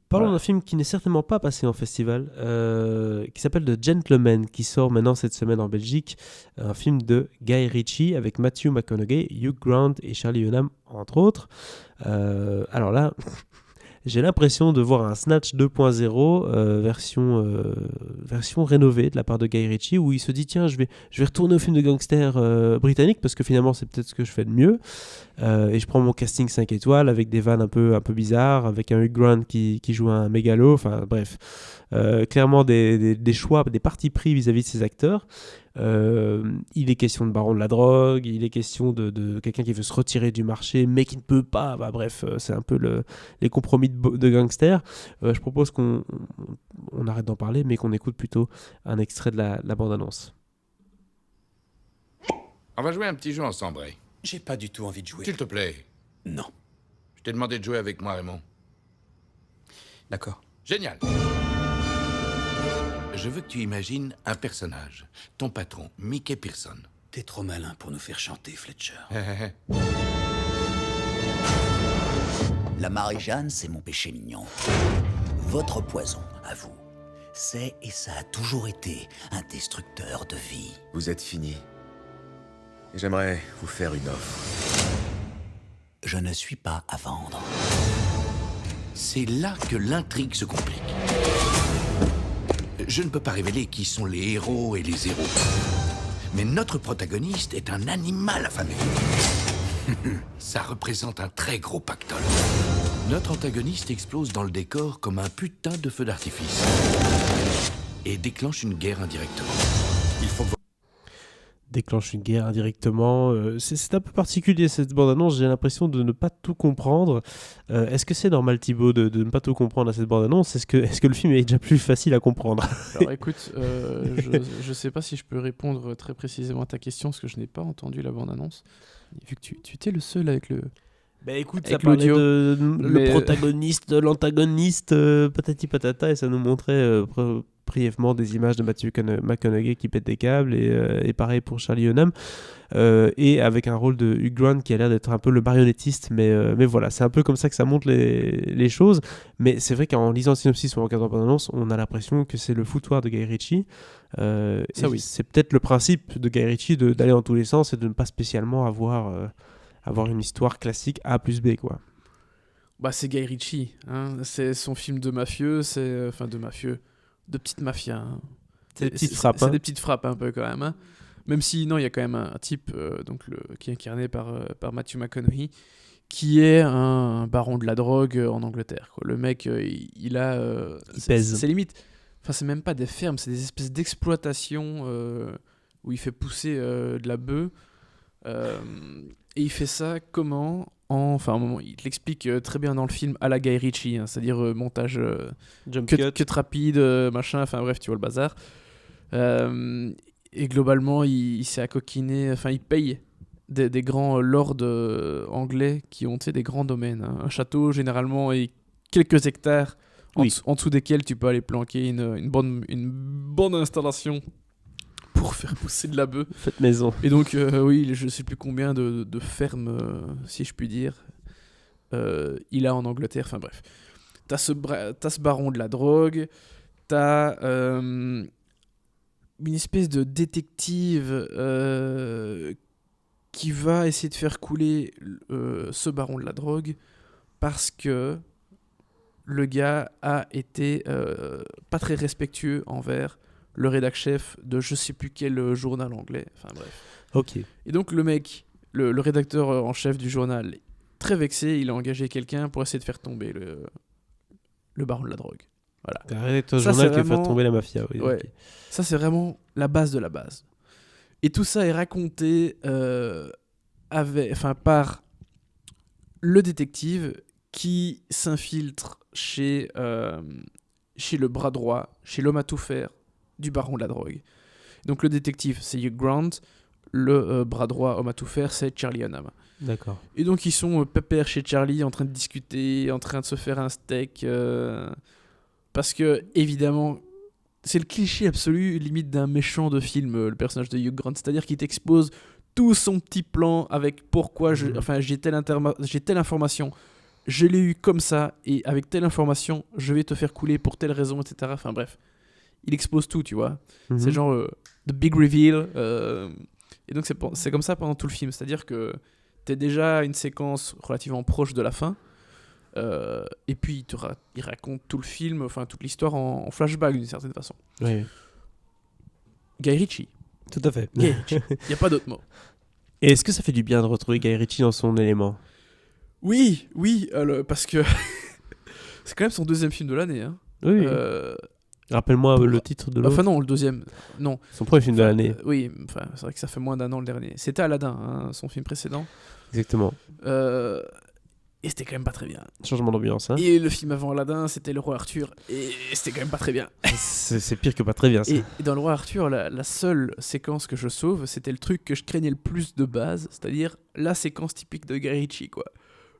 Parlons d'un film qui n'est certainement pas passé en festival, qui s'appelle The Gentleman, qui sort maintenant cette semaine en Belgique. Un film de Guy Ritchie avec Matthew McConaughey, Hugh Grant et Charlie Hunnam, entre autres. Alors là, j'ai l'impression de voir un Snatch 2.0 version rénovée de la part de Guy Ritchie, où il se dit tiens, je vais retourner au film de gangster britannique parce que finalement c'est peut-être ce que je fais de mieux. Et je prends mon casting 5 étoiles avec des vannes un peu bizarres, avec un Hugh Grant qui joue un mégalo, enfin bref. Clairement des choix, des partis pris vis-à-vis de ces acteurs. Il est question de baron de la drogue, il est question de quelqu'un qui veut se retirer du marché mais qui ne peut pas. Bah, bref, c'est un peu les compromis de gangsters. Je propose qu'on arrête d'en parler, mais qu'on écoute plutôt un extrait de la bande-annonce. On va jouer un petit jeu ensemble, Ray. J'ai pas du tout envie de jouer. S'il te plaît. Non. Je t'ai demandé de jouer avec moi, Raymond. D'accord. Génial. Je veux que tu imagines un personnage. Ton patron, Mickey Pearson. T'es trop malin pour nous faire chanter, Fletcher. La Marie-Jeanne, c'est mon péché mignon. Votre poison, à vous, c'est et ça a toujours été un destructeur de vie. Vous êtes fini. Et j'aimerais vous faire une offre. Je ne suis pas à vendre. C'est là que l'intrigue se complique. Je ne peux pas révéler qui sont les héros et les zéros. Mais notre protagoniste est un animal affamé. Ça représente un très gros pactole. Notre antagoniste explose dans le décor comme un putain de feu d'artifice. Et déclenche une guerre indirectement. Il faut que Déclenche une guerre indirectement. C'est un peu particulier cette bande-annonce, j'ai l'impression de ne pas tout comprendre. Est-ce que c'est normal, Thibaut, de ne pas tout comprendre à cette bande-annonce ? Est-ce que le film est déjà plus facile à comprendre ? Alors écoute, je sais pas si je peux répondre très précisément à ta question, parce que je n'ai pas entendu la bande-annonce. Vu que tu étais le seul avec le... Bah écoute, avec ça parlait l'audio, de mais- le protagoniste, l'antagoniste, patati patata, et ça nous montrait brièvement des images de Matthew McConaughey qui pète des câbles, et pareil pour Charlie Hunnam, et avec un rôle de Hugh Grant qui a l'air d'être un peu le marionnettiste, mais voilà, c'est un peu comme ça que ça montre les choses. Mais c'est vrai qu'en lisant le synopsis ou en regardant la bande-annonce, on a l'impression que c'est le foutoir de Guy Ritchie. Ça, oui. C'est peut-être le principe de Guy Ritchie d'aller dans tous les sens et de ne pas spécialement avoir une histoire classique A plus B, quoi. Bah c'est Guy Ritchie, hein. C'est son film de mafieux, enfin de mafieux, de petite mafia. Hein. C'est des petites frappes, C'est hein. des petites frappes un peu quand même. Hein. Même si non, il y a quand même un type qui est incarné par Matthew McConaughey, qui est un baron de la drogue en Angleterre. Quoi. Le mec, il pèse. C'est limite. Enfin, c'est même pas des fermes, c'est des espèces d'exploitation où il fait pousser de la bœuf. Et il fait ça comment ? Enfin, un moment, il te l'explique très bien dans le film à la Guy Ritchie, hein, c'est-à-dire montage Jump cut rapide, machin, enfin bref, tu vois le bazar. Et globalement, il s'est accoquiné, enfin, il paye des grands lords anglais qui ont des grands domaines. Hein. Un château, généralement, et quelques hectares en dessous desquels tu peux aller planquer une bonne installation pour faire pousser de la bœuf. Faites maison. Et donc, oui, je sais plus combien de fermes, si je puis dire, il a en Angleterre. Enfin bref. T'as ce baron de la drogue, t'as une espèce de détective qui va essayer de faire couler ce baron de la drogue parce que le gars a été pas très respectueux envers le rédac-chef de je sais plus quel journal anglais. Enfin bref. Ok. Et donc le mec, le rédacteur en chef du journal, très vexé, il a engagé quelqu'un pour essayer de faire tomber le baron de la drogue. Voilà. Un rédacteur Ça, journal c'est qui va faire vraiment- tomber la mafia. Oui, Ouais. ok. Ça, c'est vraiment la base de la base. Et tout ça est raconté par le détective qui s'infiltre chez le bras droit, chez l'homme à tout faire du baron de la drogue. Donc le détective, c'est Hugh Grant. Le bras droit, homme à tout faire, c'est Charlie Hunnam. D'accord. Et donc ils sont pépères chez Charlie, en train de discuter, en train de se faire un steak. Parce que, évidemment, c'est le cliché absolu, limite d'un méchant de film, le personnage de Hugh Grant. C'est-à-dire qu'il t'expose tout son petit plan avec pourquoi j'ai telle information, je l'ai eu comme ça, et avec telle information, je vais te faire couler pour telle raison, etc. Enfin bref, il expose tout, tu vois. Mhm. C'est genre the big reveal. Et donc c'est comme ça pendant tout le film. C'est-à-dire que t'es déjà à une séquence relativement proche de la fin. Et puis il raconte tout le film, enfin toute l'histoire en flashback d'une certaine façon. Oui, Guy Ritchie. tout à fait. Guy Ritchie. Il n'y a pas d'autre mot. Et est-ce que ça fait du bien de retrouver Guy Ritchie dans son élément? Oui, parce que c'est quand même son deuxième film de l'année. Hein. Oui. Rappelle-moi le titre de l'autre. Enfin non, le deuxième. Non. Son premier film de l'année. Oui, enfin, c'est vrai que ça fait moins d'1 an le dernier. C'était Aladdin, hein, son film précédent. Exactement. Et c'était quand même pas très bien. Changement d'ambiance. Hein. Et le film avant Aladdin, c'était Le Roi Arthur. Et c'était quand même pas très bien. C'est pire que pas très bien ça. Et dans Le Roi Arthur, la seule séquence que je sauve, c'était le truc que je craignais le plus de base, c'est-à-dire la séquence typique de Guy Ritchie, quoi.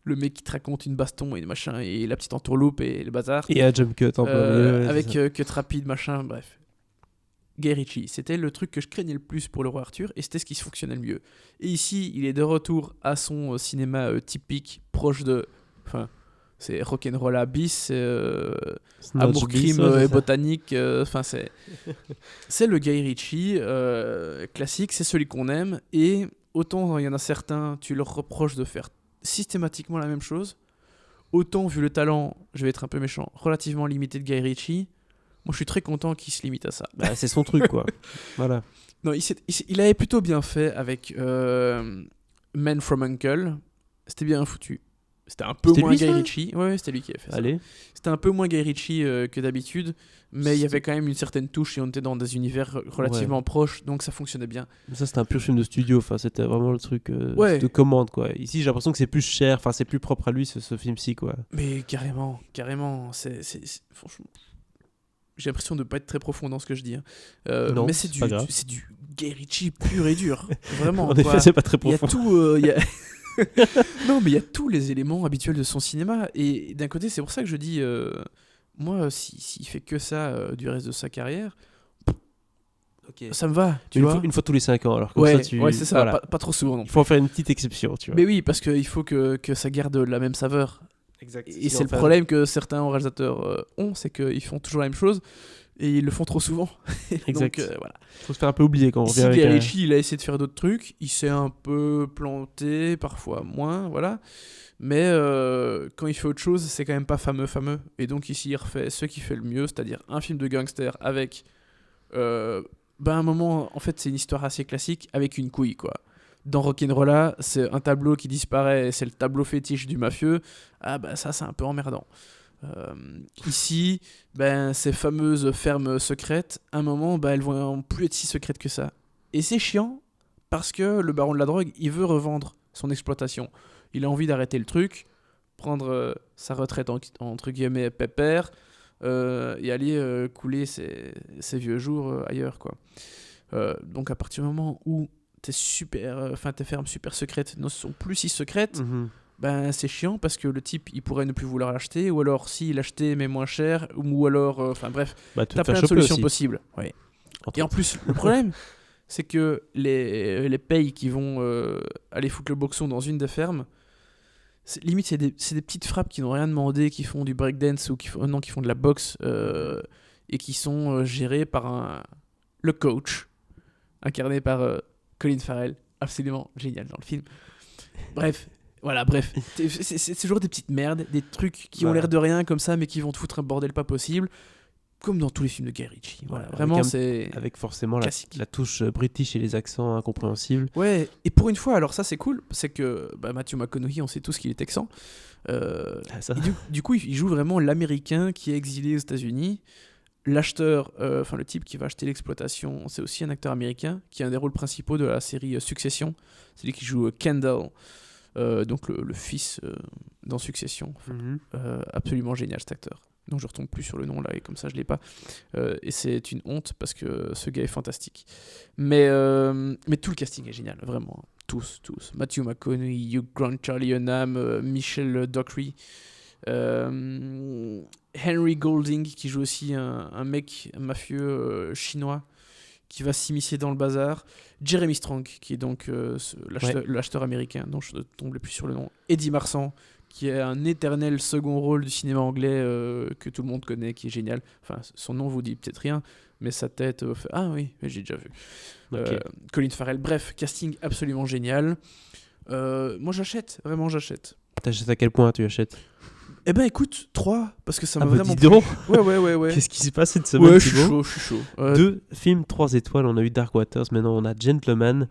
Le mec qui te raconte une baston et machin, et la petite entourloupe et le bazar. Et un jump cut en plein milieu, avec c'est ça. cut rapide, machin, bref. Guy Ritchie, c'était le truc que je craignais le plus pour Le Roi Arthur, et c'était ce qui se fonctionnait le mieux. Et ici, il est de retour à son cinéma typique, proche de... Enfin, c'est rock'n'roll abyss, amour, crime et botanique. Enfin, c'est le Guy Ritchie classique, c'est celui qu'on aime. Et autant il y en a certains, tu leur reproches de faire systématiquement la même chose. Autant, vu le talent, je vais être un peu méchant, relativement limité de Guy Ritchie, moi je suis très content qu'il se limite à ça. Bah, c'est son truc, quoi. Voilà. Non, il avait plutôt bien fait avec Men from Uncle. C'était bien foutu. C'était un peu C'était moins lui, Guy ça Ritchie. Ouais, c'était lui qui avait fait ça. Allez. C'était un peu moins Guy Ritchie que d'habitude, mais il y avait quand même une certaine touche et on était dans des univers relativement proches, donc ça fonctionnait bien. Ça, c'était un pur film de studio. Enfin, c'était vraiment le truc Ouais. de commande, quoi. Ici, j'ai l'impression que c'est plus cher. Enfin, c'est plus propre à lui, ce film-ci, quoi. Mais carrément. Franchement, j'ai l'impression de pas être très profond dans ce que je dis. Hein. Non, mais c'est pas grave. c'est du Guy Ritchie pur et dur. Vraiment. En quoi. effet, c'est pas très Il y a profond. tout. Non, mais il y a tous les éléments habituels de son cinéma. Et d'un côté, c'est pour ça que je dis, moi, s'il fait que ça du reste de sa carrière, ça me va. Tu vois Une fois tous les 5 ans, alors comme ouais, ça, tu... ouais, c'est ça. voilà. Pas trop souvent non Il plus. faut en faire une petite exception, tu vois. Mais oui, parce qu'il faut que ça garde la même saveur. Exact. Et c'est le problème que certains réalisateurs ont, c'est qu'ils font toujours la même chose et ils le font trop souvent. Exact. Donc voilà. Faut se faire un peu oublier quand on Ici, revient Guy avec Ritchie, il a essayé de faire d'autres trucs, il s'est un peu planté, parfois moins, voilà. Mais quand il fait autre chose, c'est quand même pas fameux. Et donc ici, il refait ce qu'il fait le mieux, c'est-à-dire un film de gangster avec... un moment, en fait, c'est une histoire assez classique avec une couille, quoi. Dans Rock'n'Rolla, c'est un tableau qui disparaît, c'est le tableau fétiche du mafieux. Ah bah ça, c'est un peu emmerdant. Ici, ces fameuses fermes secrètes, à un moment, elles vont plus être si secrètes que ça. Et c'est chiant, parce que le baron de la drogue, il veut revendre son exploitation. Il a envie d'arrêter le truc, prendre sa retraite entre guillemets pépère, et aller couler ses vieux jours ailleurs, quoi. Donc à partir du moment où tes fermes super secrètes ne sont plus si secrètes, c'est chiant parce que le type il pourrait ne plus vouloir l'acheter, ou alors s'il l'achetait mais moins cher, ou alors bref, t'as plein de solutions possibles. Ouais. Et en plus le problème c'est que les payes qui vont aller foutre le boxon dans une des fermes, limite c'est des petites frappes qui n'ont rien demandé, qui font du breakdance ou qui font de la boxe, et qui sont gérées par le coach incarné par Colin Farrell, absolument génial dans le film. Bref, c'est toujours des petites merdes, des trucs qui ont l'air de rien comme ça, mais qui vont te foutre un bordel pas possible, comme dans tous les films de Guy Ritchie. Voilà, vraiment, c'est avec forcément classique. la touche british et les accents incompréhensibles. Ouais, et pour une fois, alors ça c'est cool, c'est que Matthew McConaughey, on sait tous qu'il est texan. Du coup, il joue vraiment l'américain qui est exilé aux États-Unis. L'acheteur, le type qui va acheter l'exploitation, c'est aussi un acteur américain qui a un des rôles principaux de la série Succession. C'est lui qui joue Kendall, donc le fils dans Succession. Absolument génial cet acteur. Donc je retombe plus sur le nom là et comme ça je l'ai pas. Et c'est une honte parce que ce gars est fantastique. Mais tout le casting est génial, vraiment. Tous. Matthew McConaughey, Hugh Grant, Charlie Hunnam, Michelle Dockery. Henry Golding qui joue aussi un mec mafieux chinois qui va s'immiscer dans le bazar. Jeremy Strong qui est donc l'acheteur américain dont je ne tombe plus sur le nom. Eddie Marsan qui est un éternel second rôle du cinéma anglais que tout le monde connaît, qui est génial. Enfin, son nom vous dit peut-être rien, mais sa tête fait ah oui, j'ai déjà vu. Ok. Colin Farrell, bref, casting absolument génial. Moi j'achète, vraiment j'achète. T'achètes à quel point tu achètes? Eh ben écoute, 3, parce que ça m'a Ah bah vraiment dis donc. plu. Ouais. Qu'est-ce qui se passe cette semaine, Ouais, je suis Thibaut? chaud. 2 films 3 étoiles, on a eu Dark Waters, maintenant on a Gentleman.